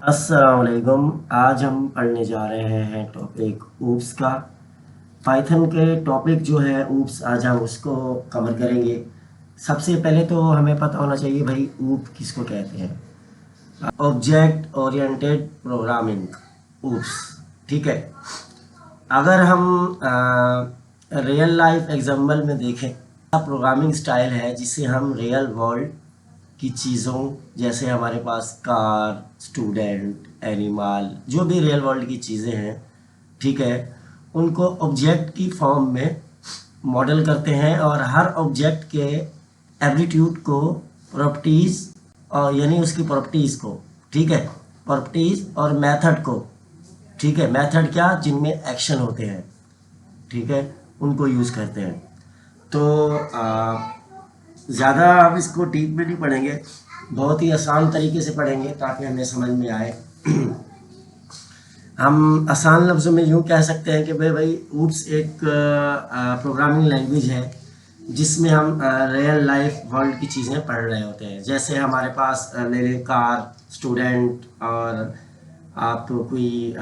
अस्सलाम वालेकुम। आज हम पढ़ने जा रहे हैं टॉपिक ऊप्स का। पाइथन के टॉपिक जो है ऊप्स, आज हम उसको कवर करेंगे। सबसे पहले तो हमें पता होना चाहिए भाई ऊप किसको कहते हैं। Object oriented programming, oops. ठीक है। अगर हम रियल लाइफ एग्जाम्पल में देखें, प्रोग्रामिंग स्टाइल है जिसे हम रियल वर्ल्ड की चीज़ों, जैसे हमारे पास कार, स्टूडेंट, एनिमल, जो भी रियल वर्ल्ड की चीज़ें हैं, ठीक है, उनको ऑब्जेक्ट की फॉर्म में मॉडल करते हैं और हर ऑब्जेक्ट के एप्टीट्यूड को, प्रॉपर्टीज़ और यानी उसकी प्रॉपर्टीज़ को, ठीक है, प्रॉपर्टीज़ और मेथड को, ठीक है, मेथड क्या, जिनमें एक्शन होते हैं, ठीक है, उनको यूज़ करते हैं। तो ज़्यादा हम इसको डीप में नहीं पढ़ेंगे, बहुत ही आसान तरीके से पढ़ेंगे ताकि हमें समझ में आए। हम आसान लफ्ज़ों में यूँ कह सकते हैं कि भाई ऊप्स एक प्रोग्रामिंग लैंग्वेज है जिसमें हम रियल लाइफ वर्ल्ड की चीज़ें पढ़ रहे होते हैं। जैसे हमारे पास ले लें कार, स्टूडेंट, और आप कोई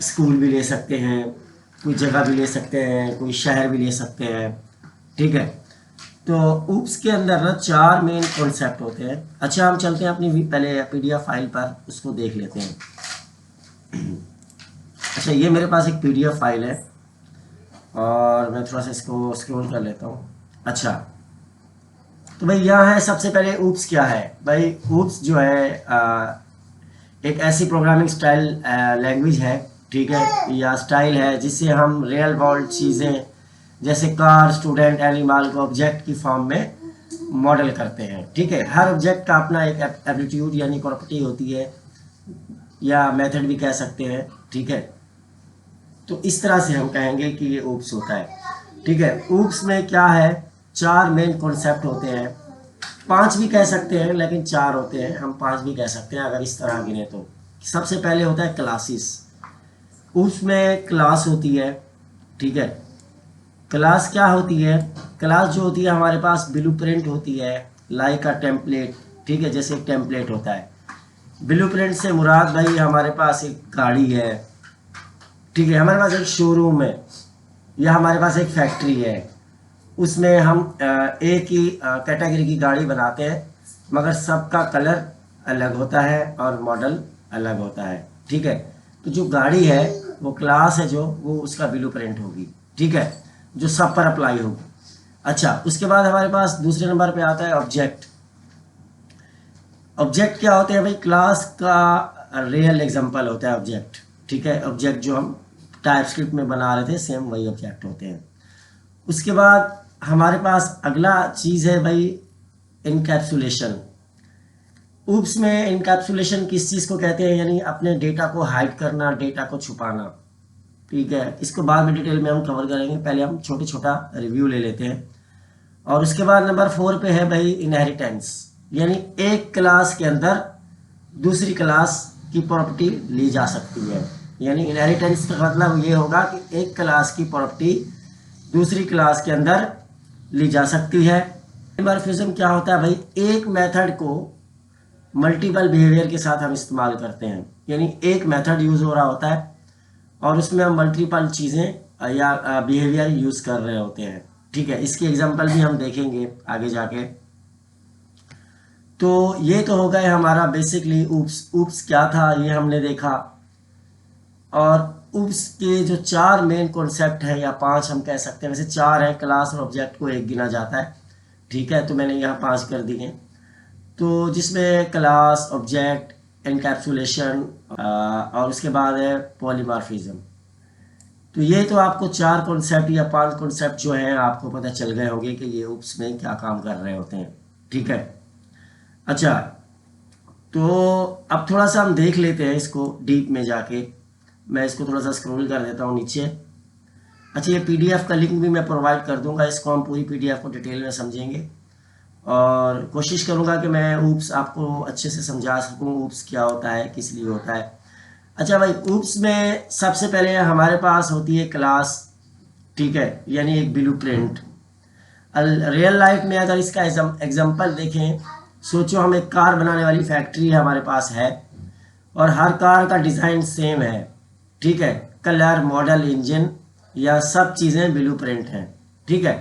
स्कूल भी ले सकते हैं, कोई जगह भी ले सकते हैं, कोई शहर भी ले सकते हैं, ठीक है। तो ऊप्स के अंदर ना 4 मेन कॉन्सेप्ट होते हैं। अच्छा, हम चलते हैं अपनी पहले पीडीएफ फाइल पर, उसको देख लेते हैं। अच्छा, ये मेरे पास एक पीडीएफ फाइल है और मैं थोड़ा सा इसको स्क्रॉल कर लेता हूँ। अच्छा, तो भाई यहाँ है, सबसे पहले ऊप्स क्या है। भाई ऊप्स जो है एक ऐसी प्रोग्रामिंग स्टाइल लैंग्वेज है, ठीक है, या स्टाइल है जिससे हम रियल वर्ल्ड चीज़ें जैसे कार, स्टूडेंट, एनिमल को ऑब्जेक्ट की फॉर्म में मॉडल करते हैं, ठीक है। हर ऑब्जेक्ट का अपना एक एप्टीट्यूड यानी प्रॉपर्टी होती है, या मेथड भी कह सकते हैं, ठीक है। तो इस तरह से हम कहेंगे कि ये ऊप्स होता है, ठीक है। ऊप्स में क्या है, 4 मेन कॉन्सेप्ट होते हैं, 5 भी कह सकते हैं लेकिन 4 होते हैं, हम 5 भी कह सकते हैं अगर इस तरह गिने तो। सबसे पहले होता है क्लासेस। ऊप्स में क्लास होती है, ठीक है। क्लास क्या होती है, क्लास जो होती है हमारे पास ब्लूप्रिंट होती है, लाइक अ टेम्पलेट, ठीक है, जैसे एक टेम्पलेट होता है। ब्लूप्रिंट से मुराद भाई हमारे पास एक गाड़ी है, ठीक है, हमारे पास एक शोरूम है, या हमारे पास एक फैक्ट्री है, उसमें हम एक ही कैटेगरी की गाड़ी बनाते हैं मगर सबका कलर अलग होता है और मॉडल अलग होता है, ठीक है। तो जो गाड़ी है वो क्लास है, जो वो उसका ब्लूप्रिंट होगी, ठीक है, जो सब पर अप्लाई होगी। अच्छा, उसके बाद हमारे पास दूसरे नंबर पे आता है ऑब्जेक्ट। ऑब्जेक्ट क्या होते हैं भाई, क्लास का रियल एग्जांपल होता है ऑब्जेक्ट, ठीक है। ऑब्जेक्ट जो हम टाइपस्क्रिप्ट में बना रहे थे, सेम वही ऑब्जेक्ट होते हैं। उसके बाद हमारे पास अगला चीज़ है भाई इनकैप्सुलेशन। ऊप्स में इनकैप्सुलेशन किस चीज़ को कहते हैं, यानी अपने डेटा को हाइड करना, डेटा को छुपाना, ठीक है। इसको बाद में डिटेल में हम कवर करेंगे, पहले हम छोटा रिव्यू ले लेते हैं। और उसके बाद नंबर 4 पे है भाई इनहेरिटेंस, यानी एक क्लास के अंदर दूसरी क्लास की प्रॉपर्टी ली जा सकती है। यानी इनहेरिटेंस का मतलब ये होगा कि एक क्लास की प्रॉपर्टी दूसरी क्लास के अंदर ली जा सकती है। पॉलीमॉर्फिज्म क्या होता है भाई, एक मेथड को मल्टीपल बिहेवियर के साथ हम इस्तेमाल करते हैं, यानी एक मेथड यूज़ हो रहा होता है और उसमें हम मल्टीपल चीज़ें या बिहेवियर यूज़ कर रहे होते हैं, ठीक है। इसकी एग्जांपल भी हम देखेंगे आगे जाके। तो ये तो हो गए हमारा बेसिकली ऊप्स। ऊप्स क्या था ये हमने देखा, और ऊप्स के जो 4 मेन कॉन्सेप्ट हैं, या 5 हम कह सकते हैं, वैसे 4 हैं, क्लास और ऑब्जेक्ट को एक गिना जाता है, ठीक है, तो मैंने यहाँ 5 कर दिए। तो जिसमें क्लास, ऑब्जेक्ट, एनकैप्सुलेशन और उसके बाद है पॉलीमॉर्फिज्म। तो ये तो आपको 4 कॉन्सेप्ट या 5 कॉन्सेप्ट जो हैं आपको पता चल गए होंगे कि ये ऊप्स में क्या काम कर रहे होते हैं, ठीक है। अच्छा, तो अब थोड़ा सा हम देख लेते हैं इसको डीप में जाके। मैं इसको थोड़ा सा स्क्रॉल कर देता हूँ नीचे। अच्छा, ये पीडीएफ का लिंक भी मैं प्रोवाइड कर दूंगा, इसको हम पूरी पीडीएफ को डिटेल में समझेंगे और कोशिश करूंगा कि मैं ऊप्स आपको अच्छे से समझा सकूं, ऊप्स क्या होता है, किस लिए होता है। अच्छा भाई, ऊप्स में सबसे पहले हमारे पास होती है क्लास, ठीक है, यानी एक ब्लूप्रिंट। रियल लाइफ में अगर इसका एग्जांपल देखें, सोचो हम एक कार बनाने वाली फैक्ट्री हमारे पास है, और हर कार का डिज़ाइन सेम है, ठीक है, कलर, मॉडल, इंजन या सब चीज़ें ब्लूप्रिंट हैं, ठीक है,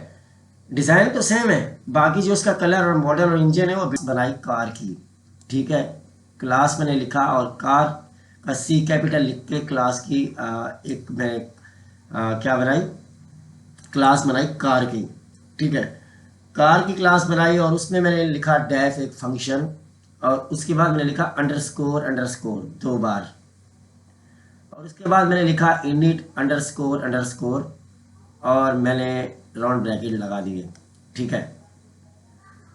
डिज़ाइन तो सेम है, बाकी जो उसका कलर और मॉडल और इंजन है वो बनाई कार की, ठीक है। क्लास मैंने लिखा और कार का सी कैपिटल लिख के क्लास की एक मैंने क्या बनाई, क्लास बनाई कार की, ठीक है, कार की क्लास बनाई और उसमें मैंने लिखा डैफ एक फंक्शन, और उसके बाद मैंने लिखा अंडरस्कोर अंडरस्कोर 2 बार, और उसके बाद मैंने लिखा इनिट अंडरस्कोर अंडरस्कोर, और मैंने राउंड ब्रैकेट लगा दिए, ठीक है।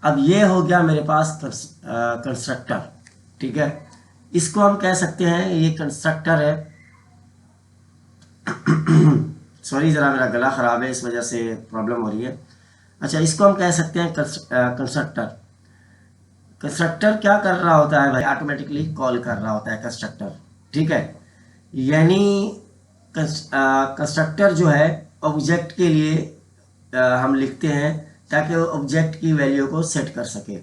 अब ये हो गया मेरे पास कंस्ट्रक्टर, ठीक है, इसको हम कह सकते हैं ये कंस्ट्रक्टर है। सॉरी ज़रा मेरा गला ख़राब है, इस वजह से प्रॉब्लम हो रही है। अच्छा, इसको हम कह सकते हैं कंस्ट्रक्टर। कंस्ट्रक्टर क्या कर रहा होता है भाई, ऑटोमेटिकली कॉल कर रहा होता है कंस्ट्रक्टर, ठीक है, यानी कंस्ट्रक्टर जो है ऑब्जेक्ट के लिए हम लिखते हैं ताकि वो ऑब्जेक्ट की वैल्यू को सेट कर सके,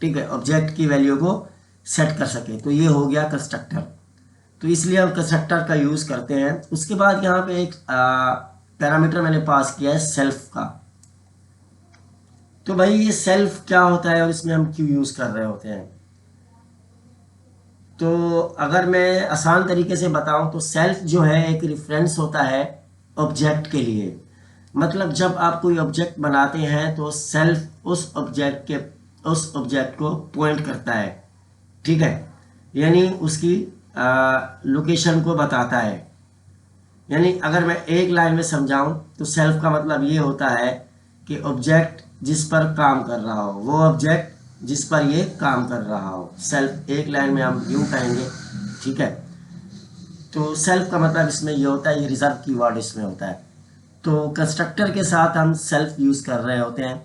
ठीक है, ऑब्जेक्ट की वैल्यू को सेट कर सके, तो ये हो गया कंस्ट्रक्टर। तो इसलिए हम कंस्ट्रक्टर का यूज़ करते हैं। उसके बाद यहाँ पे एक पैरामीटर मैंने पास किया है सेल्फ का। तो भाई ये सेल्फ क्या होता है और इसमें हम क्यों यूज़ कर रहे होते हैं, तो अगर मैं आसान तरीके से बताऊं तो सेल्फ जो है एक रेफरेंस होता है ऑब्जेक्ट के लिए। मतलब जब आप कोई ऑब्जेक्ट बनाते हैं तो सेल्फ उस ऑब्जेक्ट को पॉइंट करता है, ठीक है, यानी उसकी लोकेशन को बताता है। यानी अगर मैं एक लाइन में समझाऊं तो सेल्फ का मतलब ये होता है कि ऑब्जेक्ट जिस पर काम कर रहा हो, वो ऑब्जेक्ट जिस पर ये काम कर रहा हो, सेल्फ एक लाइन में हम यूँ कहेंगे, ठीक है। तो सेल्फ का मतलब इसमें ये होता है, ये रिजर्व की वर्ड इसमें होता है। तो कंस्ट्रक्टर के साथ हम सेल्फ यूज़ कर रहे होते हैं।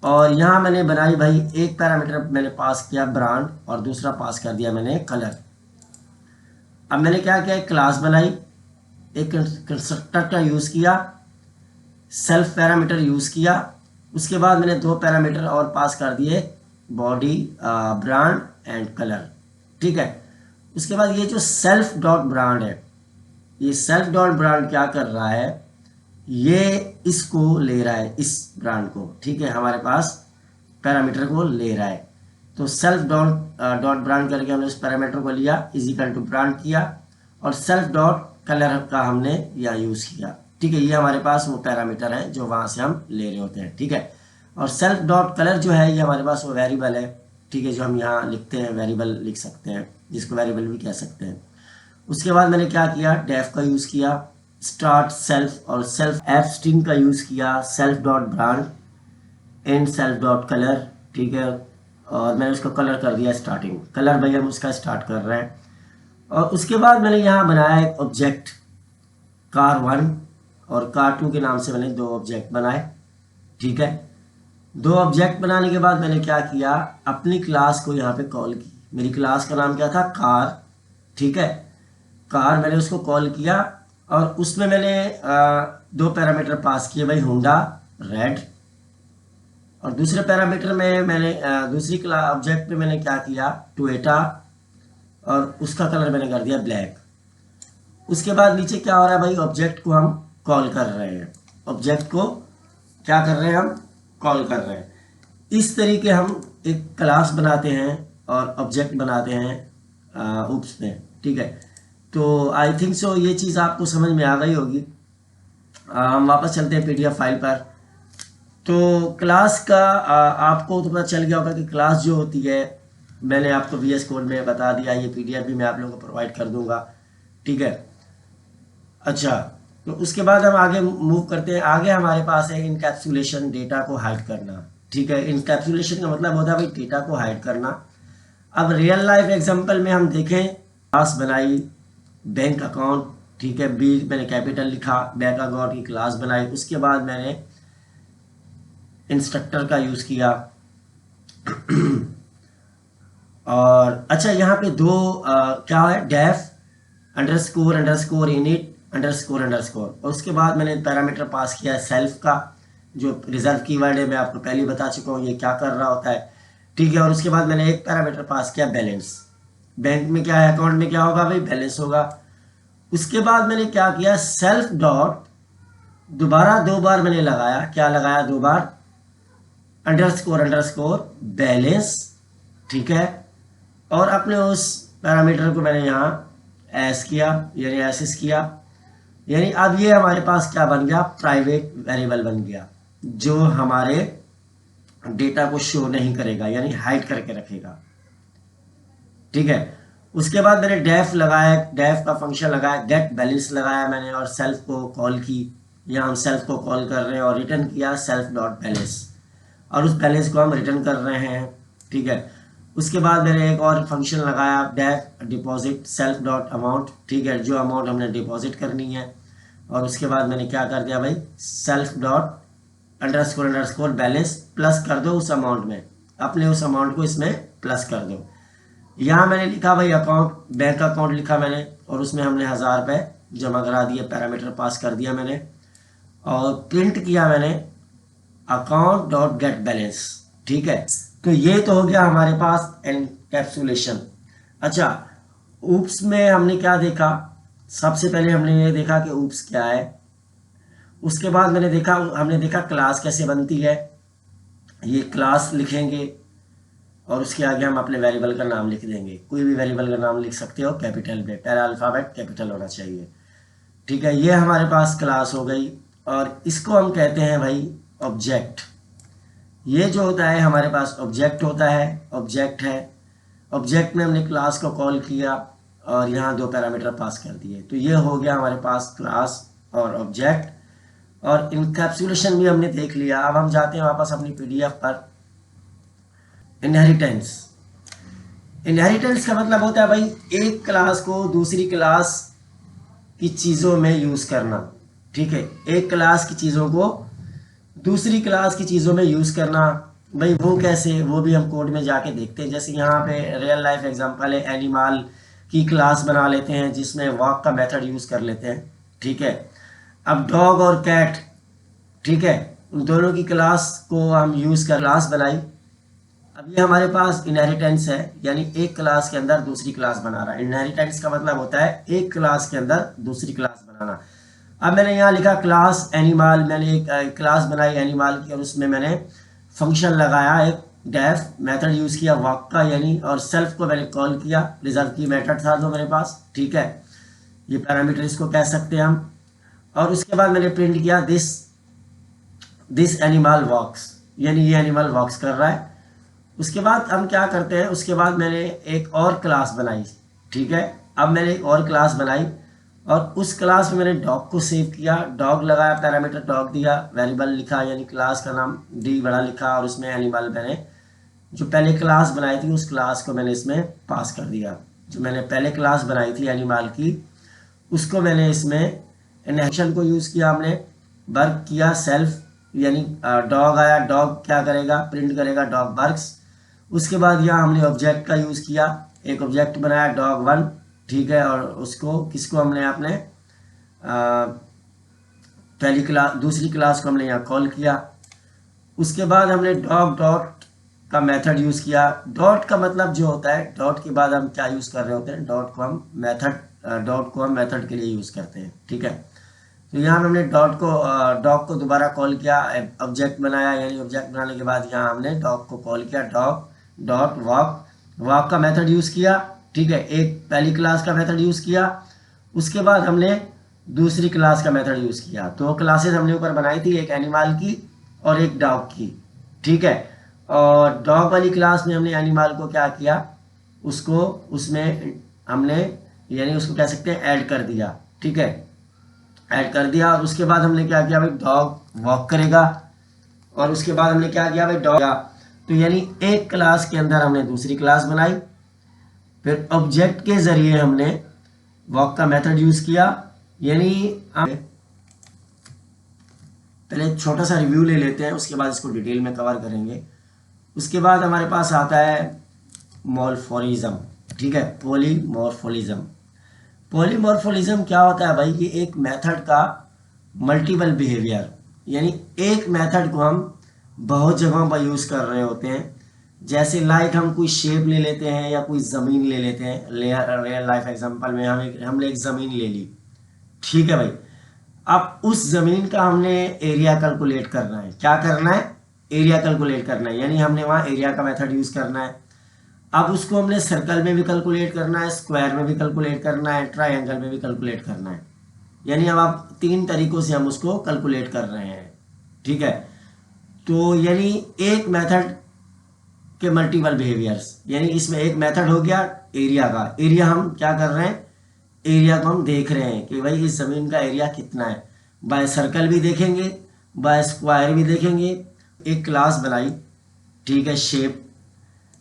और यहाँ मैंने बनाई भाई एक पैरामीटर मैंने पास किया ब्रांड और दूसरा पास कर दिया मैंने कलर। अब मैंने क्या किया, एक क्लास बनाई, एक कंस्ट्रक्टर का यूज़ किया, सेल्फ पैरामीटर यूज़ किया, उसके बाद मैंने 2 पैरामीटर और पास कर दिए, बॉडी, ब्रांड एंड कलर, ठीक है। उसके बाद ये जो सेल्फ डॉट ब्रांड है, ये सेल्फ डॉट ब्रांड क्या कर रहा है, ये इसको ले रहा है, इस ब्रांड को, ठीक है, हमारे पास पैरामीटर को ले रहा है। तो सेल्फ डॉट ब्रांड करके हमने उस पैरामीटर को लिया, इज इक्वल टू ब्रांड किया, और सेल्फ डॉट कलर का हमने यहाँ यूज़ किया, ठीक है। ये हमारे पास वो पैरामीटर है जो वहाँ से हम ले रहे होते हैं, ठीक है। और सेल्फ डॉट कलर जो है ये हमारे पास वो वेरिएबल है, ठीक है, जो हम यहाँ लिखते हैं, वेरिएबल लिख सकते हैं, जिसको वेरिएबल भी कह सकते हैं। उसके बाद मैंने क्या किया, डेफ का यूज़ किया, स्टार्ट सेल्फ और सेल्फ एफ स्ट्रिंग का यूज़ किया, self dot brand and self dot colour, ठीक है, और मैंने उसका कलर कर दिया स्टार्टिंग कलर, भाई हम उसका स्टार्ट कर रहे हैं। और उसके बाद मैंने यहाँ बनाया एक ऑब्जेक्ट car1 और car2 के नाम से मैंने 2 ऑब्जेक्ट बनाए, ठीक है। 2 ऑब्जेक्ट बनाने के बाद मैंने क्या किया, अपनी क्लास को यहाँ पे कॉल की। मेरी क्लास का नाम क्या था, कार, ठीक है, कार, मैंने उसको कॉल किया और उसमें मैंने 2 पैरामीटर पास किए भाई, होंडा रेड, और दूसरे पैरामीटर में मैंने दूसरी क्लास ऑब्जेक्ट पे मैंने क्या किया, टोयोटा, और उसका कलर मैंने कर दिया ब्लैक। उसके बाद नीचे क्या हो रहा है भाई, ऑब्जेक्ट को हम कॉल कर रहे हैं, ऑब्जेक्ट को क्या कर रहे हैं, हम कॉल कर रहे हैं। इस तरीके हम एक क्लास बनाते हैं और ऑब्जेक्ट बनाते हैं ऊप्स में, ठीक है। तो आई थिंक सो ये चीज़ आपको समझ में आ गई होगी। हम वापस चलते हैं PDF फाइल पर। तो क्लास का आपको तो पता चल गया होगा कि क्लास जो होती है, मैंने आपको VS कोड में बता दिया, ये PDF भी मैं आप लोगों को प्रोवाइड कर दूंगा, ठीक है। अच्छा, तो उसके बाद हम आगे मूव करते हैं। आगे हमारे पास है इनकैप्सुलेशन, डेटा को हाइड करना, ठीक है। इनकैप्सुलेशन का मतलब होता है भाई डेटा को हाइड करना। अब रियल लाइफ एग्जांपल में हम देखें, क्लास बनाई बैंक अकाउंट, ठीक है, बी मैंने कैपिटल लिखा, बैंक अकाउंट की क्लास बनाई, उसके बाद मैंने इंस्ट्रक्टर का यूज़ किया। और अच्छा, यहाँ पे 2 क्या है, def underscore underscore init underscore underscore, और उसके बाद मैंने पैरामीटर पास किया है सेल्फ का, जो रिजर्व कीवर्ड है, मैं आपको पहले बता चुका हूँ ये क्या कर रहा होता है, ठीक है। और उसके बाद मैंने एक पैरामीटर पास किया बैलेंस, बैंक में क्या है, अकाउंट में क्या होगा भाई, बैलेंस होगा। उसके बाद मैंने क्या किया, सेल्फ डॉट दोबारा 2 बार मैंने लगाया, क्या लगाया, 2 बार अंडरस्कोर बैलेंस, ठीक है। और अपने उस पैरामीटर को मैंने यहाँ एस किया, यानी एसिस किया, यानी अब ये हमारे पास क्या बन गया, प्राइवेट वेरिएबल बन गया, जो हमारे डेटा को शो नहीं करेगा, यानी हाइड करके रखेगा, ठीक है। उसके बाद मैंने डेफ लगाया, डेफ का फंक्शन लगाया, गेट बैलेंस लगाया मैंने, और सेल्फ को कॉल की, यहाँ हम सेल्फ को कॉल कर रहे हैं, और रिटर्न किया सेल्फ डॉट बैलेंस, और उस बैलेंस को हम रिटर्न कर रहे हैं, ठीक है। उसके बाद मैंने एक और फंक्शन लगाया, def deposit self dot amount, ठीक है, जो अमाउंट हमने डिपॉजिट करनी है। और उसके बाद मैंने क्या कर दिया भाई, self dot underscore balance plus कर दो उस अमाउंट में, अपने उस अमाउंट को इसमें प्लस कर दो। यहाँ मैंने लिखा भाई अकाउंट, बैंक अकाउंट लिखा मैंने, और उसमें हमने 1000 रुपये जमा करा दिए, पैरामीटर पास कर दिया मैंने, और प्रिंट किया मैंने अकाउंट डॉट गेट बैलेंस, ठीक है। तो ये तो हो गया हमारे पास एनकैप्सुलेशन। अच्छा, ऊप्स में हमने क्या देखा, सबसे पहले हमने ये देखा कि ऊप्स क्या है। उसके बाद हमने देखा क्लास कैसे बनती है, ये क्लास लिखेंगे और उसके आगे हम अपने वेरिएबल का नाम लिख देंगे, कोई भी वेरिएबल का नाम लिख सकते हो, कैपिटल में, पहला अल्फ़ाबेट कैपिटल होना चाहिए, ठीक है। ये हमारे पास क्लास हो गई, और इसको हम कहते हैं भाई ऑब्जेक्ट। ये जो होता है हमारे पास ऑब्जेक्ट होता है, ऑब्जेक्ट है, ऑब्जेक्ट में हमने क्लास को कॉल किया और यहाँ 2 पैरामीटर पास कर दिए, तो ये हो गया हमारे पास क्लास और ऑब्जेक्ट। और इनकैप्सुलेशन भी हमने देख लिया। अब हम जाते हैं वापस अपनी पीडीएफ पर। इनहेरिटेंस, इनहेरिटेंस का मतलब होता है भाई एक क्लास को दूसरी क्लास की चीज़ों में यूज़ करना, ठीक है, एक क्लास की चीज़ों को दूसरी क्लास की चीज़ों में यूज़ करना। भाई वो कैसे, वो भी हम कोड में जाके देखते हैं। जैसे यहाँ पे रियल लाइफ एग्जांपल है, एनिमल की क्लास बना लेते हैं जिसमें वॉक का मेथड यूज़ कर लेते हैं, ठीक है। अब डॉग और कैट, ठीक है, उन दोनों की क्लास को हम यूज़ कर क्लास बनाई। अब ये हमारे पास इनहेरिटेंस है, यानी एक क्लास के अंदर दूसरी क्लास बना रहा है। इनहेरिटेंस का मतलब होता है एक क्लास के अंदर दूसरी क्लास बनाना। अब मैंने यहाँ लिखा क्लास एनिमल, मैंने एक क्लास बनाई एनिमल की, और उसमें मैंने फंक्शन लगाया, एक डेफ मेथड यूज़ किया वॉक का, यानी, और सेल्फ को मैंने कॉल किया, रिजल्ट की मेथड था जो मेरे पास, ठीक है, ये पैरामीटर इसको कह सकते हैं हम। और उसके बाद मैंने प्रिंट किया दिस एनिमल वॉक्स, यानी ये एनिमल वॉक्स कर रहा है। उसके बाद हम क्या करते हैं, उसके बाद मैंने एक और क्लास बनाई, ठीक है। अब मैंने एक और क्लास बनाई और उस क्लास में मैंने डॉग को सेव किया, डॉग लगाया, पैरामीटर डॉग दिया, वेरिएबल लिखा, यानी क्लास का नाम डी बड़ा लिखा, और उसमें एनिमल मैंने जो पहले क्लास बनाई थी उस क्लास को मैंने इसमें पास कर दिया। जो मैंने पहले क्लास बनाई थी एनिमल की, उसको मैंने इसमें इनहेरिटेंस को यूज़ किया, हमने वर्क किया सेल्फ, यानी डॉग आया, डॉग क्या करेगा, प्रिंट करेगा डॉग वर्क्स। उसके बाद यहाँ हमने ऑब्जेक्ट का यूज़ किया, एक ऑब्जेक्ट बनाया डॉग 1, ठीक है, और उसको किसको हमने अपने पहली क्लास दूसरी क्लास को हमने यहाँ कॉल किया। उसके बाद हमने डॉग डॉट का मेथड यूज़ किया। डॉट का मतलब जो होता है, डॉट के बाद हम क्या यूज़ कर रहे होते हैं, डॉट को हम मेथड के लिए यूज़ करते हैं, ठीक है। तो यहाँ हमने डॉग को दोबारा कॉल किया, ऑब्जेक्ट बनाया, यानी ऑब्जेक्ट बनाने के बाद यहाँ हमने डॉग को कॉल किया, डॉग डॉट वॉक का मेथड यूज़ किया, ठीक है, एक पहली क्लास का मेथड यूज़ किया। उसके बाद हमने दूसरी क्लास का मेथड यूज़ किया। 2 क्लासेस हमने ऊपर बनाई थी, एक एनिमल की और एक डॉग की, ठीक है। और डॉग वाली क्लास में हमने एनिमल को क्या किया, उसको उसमें हमने, यानी उसको कह सकते हैं ऐड कर दिया, ठीक है, ऐड कर दिया। और उसके बाद हमने क्या किया भाई, डॉग वॉक करेगा, और उसके बाद हमने क्या किया भाई, डॉग, तो यानी एक क्लास के अंदर हमने दूसरी क्लास बनाई। फिर ऑब्जेक्ट के ज़रिए हमने वॉक का मेथड यूज़ किया, यानी पहले छोटा सा रिव्यू ले लेते हैं, उसके बाद इसको डिटेल में कवर करेंगे। उसके बाद हमारे पास आता है मॉर्फोलिज्म, ठीक है, पॉलीमॉर्फोलिज्म। पॉलीमॉर्फोलिज्म क्या होता है भाई, ये एक मेथड का मल्टीपल बिहेवियर, यानी एक मेथड को हम बहुत जगहों पर यूज़ कर रहे होते हैं। जैसे लाइक हम कोई शेप ले लेते हैं या कोई ज़मीन ले लेते हैं, रियल लाइफ एग्जांपल में हमने एक ज़मीन ले ली, ठीक है भाई। अब उस ज़मीन का हमने एरिया कैलकुलेट करना है। क्या करना है? एरिया कैलकुलेट करना है, यानी हमने वहाँ एरिया का मेथड यूज़ करना है। अब उसको हमने सर्कल में भी कैलकुलेट करना है, स्क्वायर में भी कैलकुलेट करना है, ट्राइंगल में भी कैलकुलेट करना है। यानी अब आप 3 तरीकों से हम उसको कैलकुलेट कर रहे हैं, ठीक है। तो यानी एक मेथड के मल्टीपल बिहेवियर्स, यानी इसमें एक मेथड हो गया एरिया का। एरिया हम क्या कर रहे हैं? एरिया को हम देख रहे हैं कि भाई इस ज़मीन का एरिया कितना है। बाय सर्कल भी देखेंगे, बाय स्क्वायर भी देखेंगे। एक क्लास बनाई, ठीक है, शेप।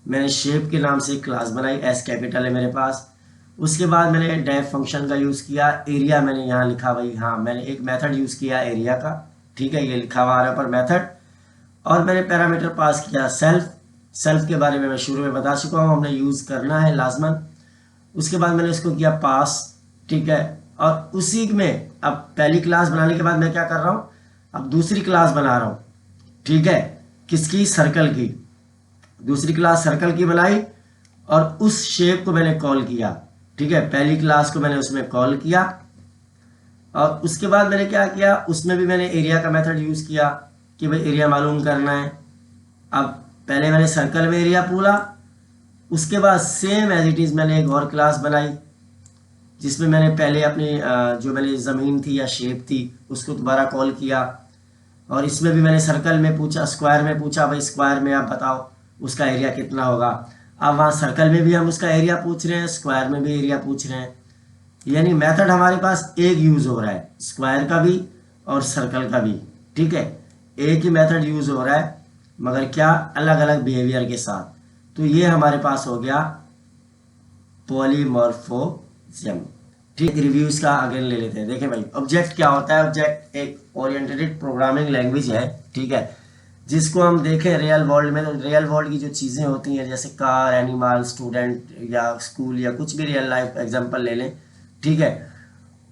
मैंने शेप के नाम से एक क्लास बनाई, एस कैपिटल है मेरे पास। उसके बाद मैंने डेफ फंक्शन का यूज़ किया। एरिया मैंने यहाँ लिखा भाई, हाँ मैंने एक मेथड यूज़ किया एरिया का, ठीक है, ये लिखा हुआ आ रहा पर मेथड। और मैंने पैरामीटर पास किया सेल्फ। सेल्फ के बारे में मैं शुरू में बता चुका हूँ, हमने यूज़ करना है लाजमन। उसके बाद मैंने इसको किया पास, ठीक है। और उसी में अब पहली क्लास बनाने के बाद मैं क्या कर रहा हूँ? अब दूसरी क्लास बना रहा हूँ, ठीक है। किसकी? सर्कल की। दूसरी क्लास सर्कल की बनाई और उस शेप को मैंने कॉल किया, ठीक है। पहली क्लास को मैंने उसमें कॉल किया और उसके बाद मैंने क्या किया? उसमें भी मैंने एरिया का मेथड यूज़ किया कि भाई एरिया मालूम करना है। अब पहले मैंने सर्कल में एरिया पूरा, उसके बाद सेम एज इट इज़ मैंने एक और क्लास बनाई जिसमें मैंने पहले अपनी जो मैंने ज़मीन थी या शेप थी उसको दोबारा कॉल किया। और इसमें भी मैंने सर्कल में पूछा, स्क्वायर में पूछा, भाई स्क्वायर में आप बताओ उसका एरिया कितना होगा। अब वहाँ सर्कल में भी हम उसका एरिया पूछ रहे हैं, स्क्वायर में भी एरिया पूछ रहे हैं। यानी मेथड हमारे पास एक यूज़ हो रहा है, स्क्वायर का भी और सर्कल का भी, ठीक है। एक ही मेथड यूज़ हो रहा है मगर क्या? अलग अलग बिहेवियर के साथ। तो ये हमारे पास हो गया पॉलीमॉर्फोजम, ठीक। रिव्यूज का अगेन ले लेते हैं। देखें भाई, ऑब्जेक्ट क्या होता है? ऑब्जेक्ट एक ओरिएंटेड प्रोग्रामिंग लैंग्वेज है, ठीक है, जिसको हम देखें रियल वर्ल्ड में। तो रियल वर्ल्ड की जो चीज़ें होती हैं जैसे कार, एनिमल, स्टूडेंट या स्कूल या कुछ भी रियल लाइफ एग्जांपल ले लें, ठीक है,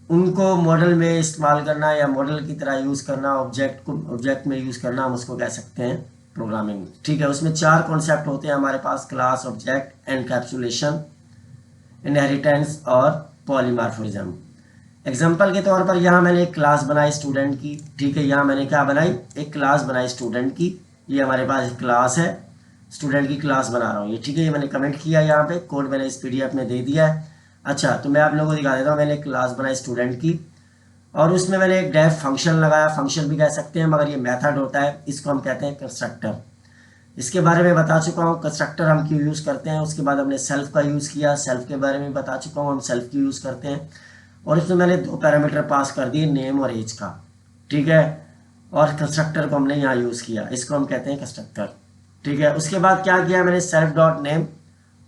उनको मॉडल में इस्तेमाल करना या मॉडल की तरह यूज़ करना, ऑब्जेक्ट को ऑब्जेक्ट में यूज़ करना, हम उसको कह सकते हैं प्रोग्रामिंग, ठीक है। उसमें 4 कॉन्सेप्ट होते हैं हमारे पास: क्लास, ऑब्जेक्ट, एनकैप्सुलेशन, इनहेरिटेंस और पॉलीमॉर्फिज्म। एग्जाम्पल के तौर पर यहाँ मैंने एक क्लास बनाई स्टूडेंट की, ठीक है। यहाँ मैंने क्या बनाई? एक क्लास बनाई स्टूडेंट की। ये हमारे पास एक क्लास है, स्टूडेंट की क्लास बना रहा हूँ ये, ठीक है। ये मैंने कमेंट किया, यहाँ पे कोड मैंने इस पीडीएफ में दे दिया है। अच्छा, तो मैं आप लोगों को दिखा देता हूँ। मैंने एक क्लास बनाई स्टूडेंट की और उसमें मैंने एक डेफ फंक्शन लगाया, फंक्शन भी कह सकते हैं मगर ये मेथड होता है, इसको हम कहते हैं कंस्ट्रक्टर। इसके बारे में बता चुका हूँ कंस्ट्रक्टर हम क्यों यूज़ करते हैं। उसके बाद हमने सेल्फ का यूज़ किया, सेल्फ के बारे में बता चुका हूँ हम सेल्फ क्यों यूज़ करते हैं। और इसमें मैंने 2 पैरामीटर पास कर दिए, नेम और एज का, ठीक है। और कंस्ट्रक्टर को हमने यहाँ यूज़ किया, इसको हम कहते हैं कंस्ट्रक्टर, ठीक है। उसके बाद क्या किया मैंने? सेल्फ डॉट नेम,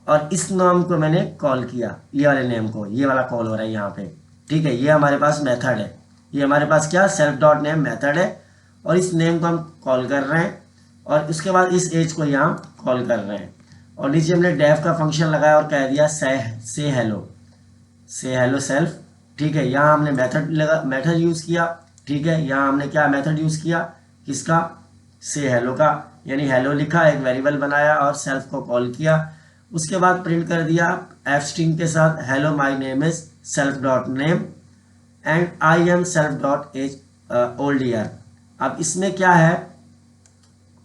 और इस नाम को मैंने कॉल किया, ये वाले नेम को, ये वाला कॉल हो रहा है यहाँ पे, ठीक है। ये हमारे पास मेथड है, ये हमारे पास क्या? सेल्फ डॉट नेम मेथड है और इस नेम को हम कॉल कर रहे हैं और उसके बाद इस एज को यहाँ कॉल कर रहे हैं। और नीचे हमने डेफ का फंक्शन लगाया और कह दिया से हेलो सेल्फ, ठीक है। यहाँ हमने मेथड यूज़ किया, ठीक है। यहाँ हमने क्या मेथड यूज़ किया? किसका? से हेलो का, यानी हेलो लिखा, एक वेरिएबल बनाया और सेल्फ को कॉल किया। उसके बाद प्रिंट कर दिया एफ स्ट्रिंग के साथ, hello my name is self dot name and I am self dot age old year. अब इसमें क्या है?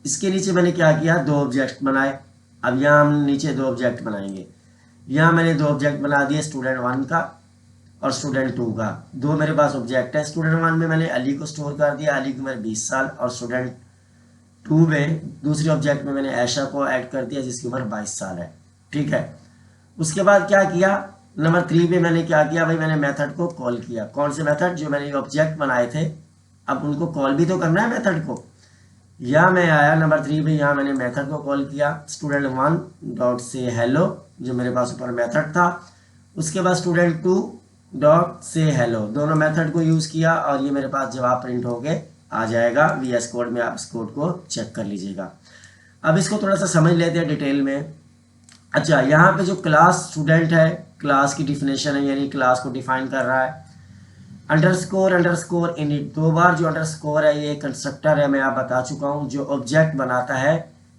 इसके नीचे मैंने क्या किया? 2 ऑब्जेक्ट बनाए। अब यहाँ हम नीचे 2 ऑब्जेक्ट बनाएंगे। यहाँ मैंने 2 ऑब्जेक्ट बना दिए, स्टूडेंट 1 का और स्टूडेंट 2 का। 2 मेरे पास ऑब्जेक्ट है। स्टूडेंट 1 में मैंने अली को स्टोर कर दिया, अली को मेरे 20 साल, और स्टूडेंट 2 में दूसरे ऑब्जेक्ट में मैंने ऐशा को ऐड कर दिया जिसकी उम्र 22 साल है, ठीक है। उसके बाद क्या किया? नंबर 3 पे मैंने क्या किया भाई? मैंने मेथड को कॉल किया। कौन से मेथड? जो मैंने ऑब्जेक्ट बनाए थे, अब उनको कॉल भी तो करना है मेथड को। यहाँ मैं आया नंबर 3 पे, यहाँ मैंने मेथड को कॉल किया, स्टूडेंट 1 डॉट से हेलो, जो मेरे पास ऊपर मेथड था। उसके बाद स्टूडेंट 2 डॉट से हेलो, दोनों मेथड को यूज़ किया और ये मेरे पास जवाब प्रिंट होके आ जाएगा VS कोड में। आप इस कोड को चेक कर लीजिएगा। अब इसको थोड़ा सा समझ लेते हैं डिटेल में। अच्छा, यहाँ पे जो क्लास स्टूडेंट है, क्लास की डिफिनेशन है, यानी क्लास को डिफाइन कर रहा है। अंडरस्कोर इनिट, 2 बार जो अंडरस्कोर है ये कंस्ट्रक्टर है, मैं आप बता चुका हूँ, जो ऑब्जेक्ट बनाता है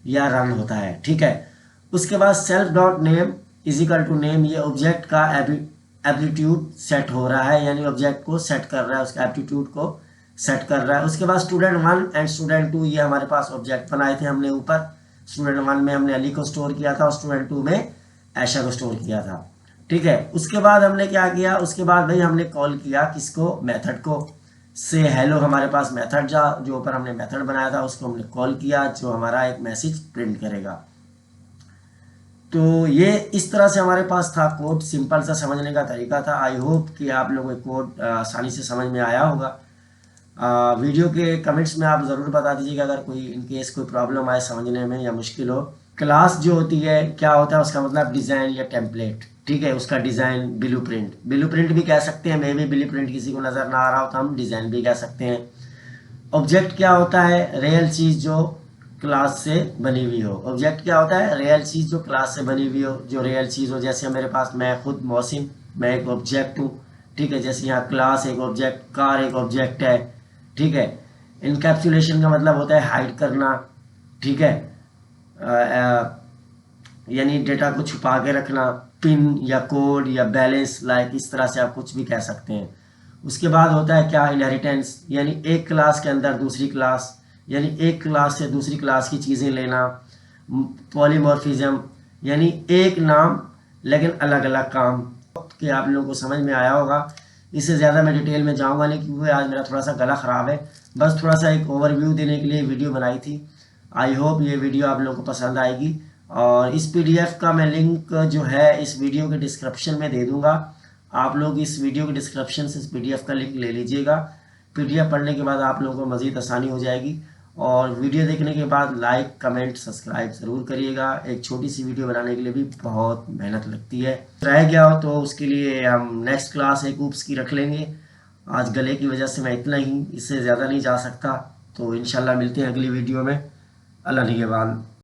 या रन होता है, ठीक है। उसके बाद self dot name is equal to name, ये ऑब्जेक्ट का एप्टीट्यूड सेट हो रहा है, यानी ऑब्जेक्ट को सेट कर रहा है, उसका एप्टीट्यूड को सेट कर रहा है। उसके बाद स्टूडेंट 1 एंड स्टूडेंट 2 ये हमारे पास ऑब्जेक्ट बनाए थे हमने ऊपर। स्टूडेंट 1 में हमने अली को स्टोर किया था और स्टूडेंट 2 में ऐशा को स्टोर किया था, ठीक है। उसके बाद हमने क्या किया, उसके बाद भाई हमने कॉल किया किसको, मेथड को। से हेलो हमारे पास मेथड जो ऊपर हमने मेथड बनाया था उसको हमने कॉल किया, जो हमारा एक मैसेज प्रिंट करेगा। तो ये इस तरह से हमारे पास था कोड, सिंपल सा समझने का तरीका था। आई होप कि आप लोगों को कोड आसानी से समझ में आया होगा। वीडियो के कमेंट्स में आप ज़रूर बता दीजिएगा अगर कोई इनकेस कोई प्रॉब्लम आए समझने में या मुश्किल हो। क्लास जो होती है क्या होता है, उसका मतलब डिज़ाइन या टेम्पलेट, ठीक है। उसका डिज़ाइन ब्लूप्रिंट भी कह सकते हैं, मे भी ब्लूप्रिंट किसी को नज़र ना आ रहा हो तो हम डिज़ाइन भी कह सकते हैं। ऑब्जेक्ट क्या होता है, रियल चीज़ जो क्लास से बनी हुई हो। ऑब्जेक्ट क्या होता है, रियल चीज़ जो क्लास से बनी हुई हो, जो रियल चीज़ हो। जैसे मेरे पास मैं खुद मौसिम, मैं एक ऑब्जेक्ट हूँ, ठीक है। जैसे यहाँ क्लास एक ऑब्जेक्ट, कार एक ऑब्जेक्ट है, ठीक है। इनकैप्सुलेशन का मतलब होता है हाइड करना, ठीक है, यानी डेटा को छुपा के रखना। पिन या कोड या बैलेंस, लाइक इस तरह से आप कुछ भी कह सकते हैं। उसके बाद होता है क्या, इनहेरिटेंस, यानी एक क्लास के अंदर दूसरी क्लास, यानी एक क्लास से दूसरी क्लास की चीज़ें लेना। पॉलीमॉर्फिज्म, यानी एक नाम लेकिन अलग अलग काम। कि आप लोगों को समझ में आया होगा। इससे ज़्यादा मैं डिटेल में जाऊंगा नहीं क्योंकि आज मेरा थोड़ा सा गला ख़राब है। बस थोड़ा सा एक ओवरव्यू देने के लिए वीडियो बनाई थी। आई होप ये वीडियो आप लोगों को पसंद आएगी। और इस पीडीएफ का मैं लिंक जो है इस वीडियो के डिस्क्रिप्शन में दे दूंगा। आप लोग इस वीडियो के डिस्क्रिप्शन से इस पीडीएफ का लिंक ले लीजिएगा। पीडीएफ पढ़ने के बाद आप लोगों को मज़ीद आसानी हो जाएगी। और वीडियो देखने के बाद लाइक कमेंट सब्सक्राइब ज़रूर करिएगा। एक छोटी सी वीडियो बनाने के लिए भी बहुत मेहनत लगती है। रह गया हो तो उसके लिए हम नेक्स्ट क्लास एक ऊप्स की रख लेंगे। आज गले की वजह से मैं इतना ही, इससे ज़्यादा नहीं जा सकता। तो इंशाल्लाह मिलते हैं अगली वीडियो में। अल्लाह निगहबान।